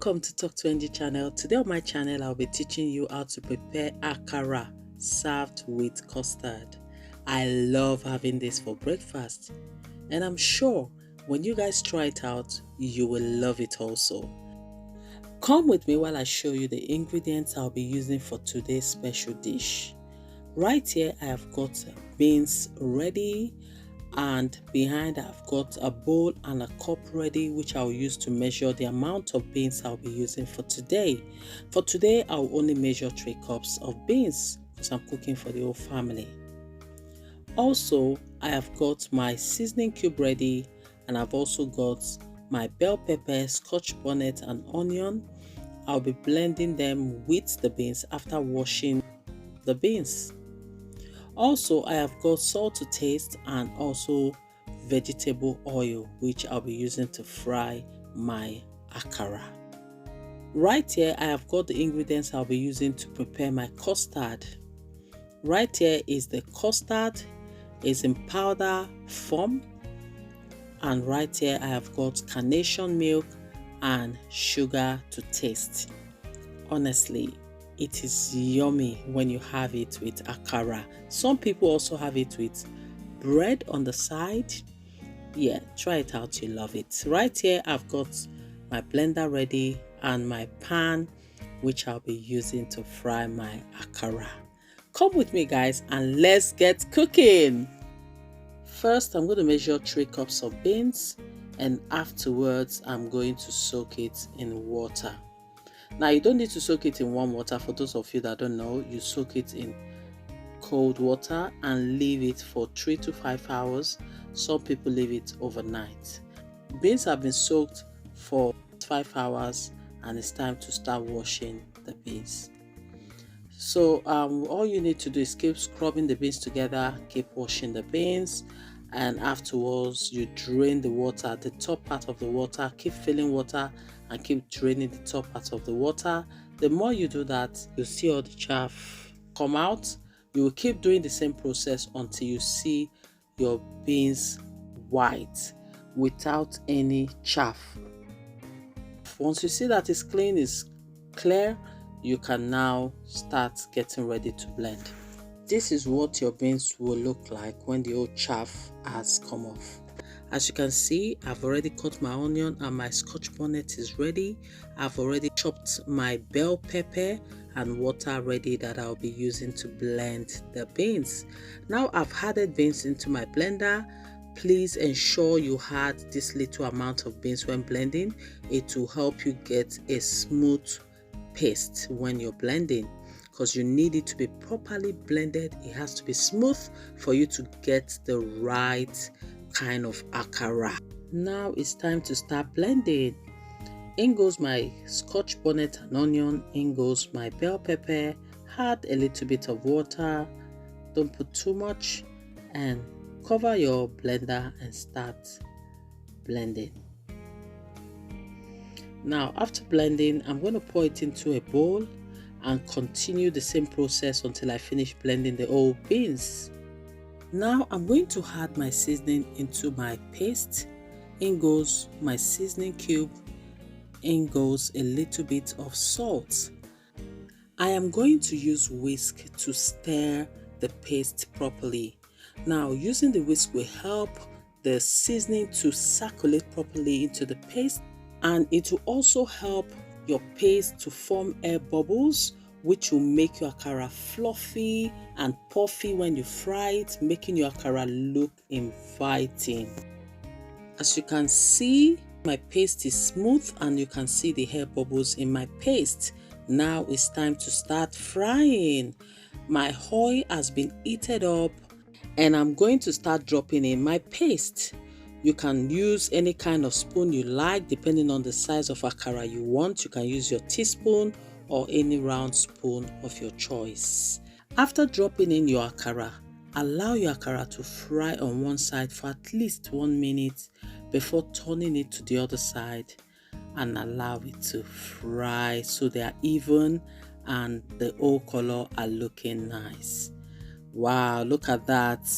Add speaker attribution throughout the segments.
Speaker 1: Welcome to Talk to NG channel. Today on my channel, I'll be teaching you how to prepare Akara served with custard. I love having this for breakfast, and I'm sure when you guys try it out, you will love it also. Come with me while I show you the ingredients I'll be using for today's special dish. Right here, I have got beans ready, and behind I've got a bowl and a cup ready, which I'll use to measure the amount of beans I'll be using for today. For today, I'll only measure 3 cups of beans because I'm cooking for the whole family. Also, I have got my seasoning cube ready, and I've also got my bell pepper, scotch bonnet and onion. I'll be blending them with the beans after washing the beans. Also, I have got salt to taste and also vegetable oil, which I'll be using to fry my akara. Right here, I have got the ingredients I'll be using to prepare my custard. Right here is the custard. It's in powder form. And right here, I have got carnation milk and sugar to taste. Honestly, it is yummy when you have it with akara. Some people also have it with bread on the side. Yeah, try it out, you love it. Right here, I've got my blender ready and my pan, which I'll be using to fry my akara. Come with me, guys, and let's get cooking. First, I'm going to measure 3 cups of beans, and afterwards, I'm going to soak it in water. Now, you don't need to soak it in warm water. For those of you that don't know, you soak it in cold water and leave it for 3 to 5 hours. Some people leave it overnight. Beans have been soaked for 5 hours, and it's time to start washing the beans. So all you need to do is keep scrubbing the beans together, keep washing the beans, and afterwards you drain the water, the top part of the water. Keep filling water and keep draining the top part of the water. The more you do that, you'll see all the chaff come out. You will keep doing the same process until you see your beans white without any chaff. Once you see that it's clean, it's clear, you can now start getting ready to blend. This is what your beans will look like when the old chaff has come off. As you can see, I've already cut my onion and my scotch bonnet is ready. I've already chopped my bell pepper and water ready that I'll be using to blend the beans. Now I've added beans into my blender. Please ensure you add this little amount of beans when blending. It will help you get a smooth paste when you're blending, because you need it to be properly blended. It has to be smooth for you to get the right kind of akara. Now it's time to start blending. In goes my scotch bonnet and onion, in goes my bell pepper. Add a little bit of water, don't put too much, and cover your blender and start blending. Now after blending, I'm going to pour it into a bowl and continue the same process until I finish blending the whole beans. Now I'm going to add my seasoning into my paste. In goes my seasoning cube, in goes a little bit of salt. I am going to use whisk to stir the paste properly. Now using the whisk will help the seasoning to circulate properly into the paste, and it will also help your paste to form air bubbles, which will make your akara fluffy and puffy when you fry it, making your akara look inviting. As you can see, my paste is smooth and you can see the air bubbles in my paste. Now it's time to start frying. My oil has been heated up and I'm going to start dropping in my paste. You can use any kind of spoon you like depending on the size of akara you want. You can use your teaspoon or any round spoon of your choice. After dropping in your akara, allow your akara to fry on one side for at least 1 minute before turning it to the other side, and allow it to fry so they are even and the whole color are looking nice. Wow, look at that.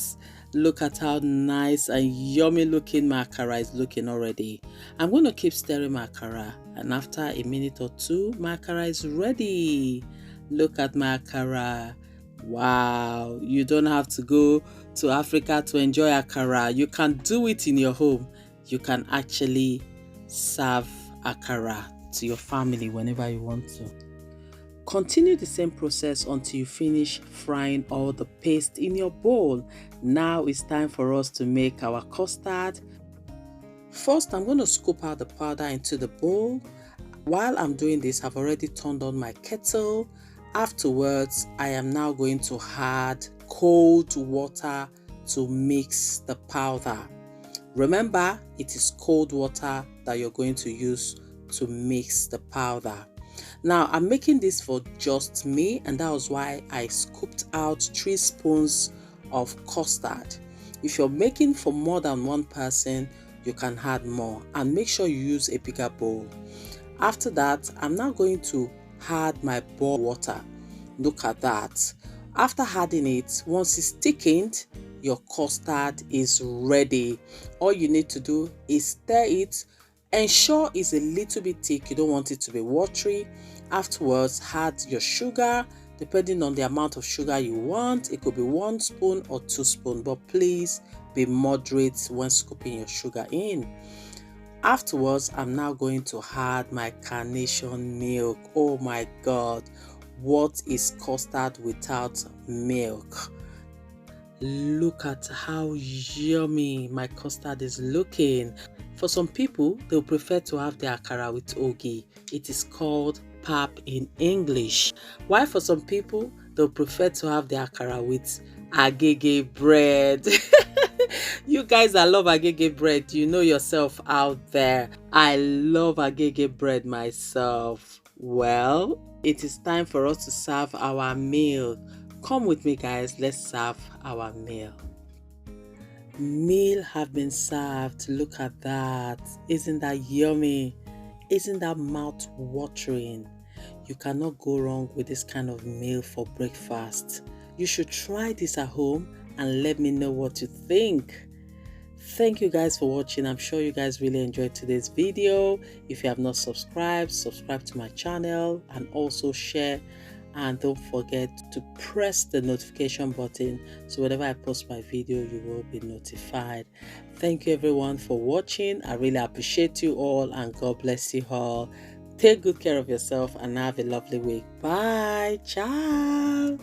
Speaker 1: Look at how nice and yummy looking my akara is looking already. I'm going to keep stirring my akara and after a minute or two, my akara is ready. Look at my akara. Wow, you don't have to go to Africa to enjoy akara. You can do it in your home. You can actually serve akara to your family whenever you want to. Continue the same process until you finish frying all the paste in your bowl. Now it's time for us to make our custard. First, I'm going to scoop out the powder into the bowl. While I'm doing this, I've already turned on my kettle. Afterwards, I am now going to add cold water to mix the powder. Remember, it is cold water that you're going to use to mix the powder. Now, I'm making this for just me, and that was why I scooped out 3 spoons of custard. If you're making for more than one person, you can add more, and make sure you use a bigger bowl. After that, I'm now going to add my boiled water. Look at that. After adding it, once it's thickened, your custard is ready. All you need to do is stir it. Ensure it's a little bit thick. You don't want it to be watery. Afterwards, add your sugar. Depending on the amount of sugar you want, it could be 1 spoon or 2 spoons, but please be moderate when scooping your sugar in. Afterwards, I'm now going to add my carnation milk. Oh my God, what is custard without milk? Look at how yummy my custard is looking. For some people, they'll prefer to have their akara with ogi. It is called pap in English. While for some people, they'll prefer to have their akara with agege bread. You guys that love agege bread, you know yourself out there. I love agege bread myself. Well, it is time for us to serve our meal. Come with me, guys. Let's serve our meal. Meal have been served. Look at that. Isn't that yummy? Isn't that mouth watering? You cannot go wrong with this kind of meal for breakfast. You should try this at home and let me know what you think. Thank you guys for watching. I'm sure you guys really enjoyed today's video. If you have not subscribed, subscribe to my channel and also share. And don't forget to press the notification button so whenever I post my video, you will be notified. Thank you everyone for watching. I really appreciate you all, and God bless you all. Take good care of yourself and have a lovely week. Bye. Ciao.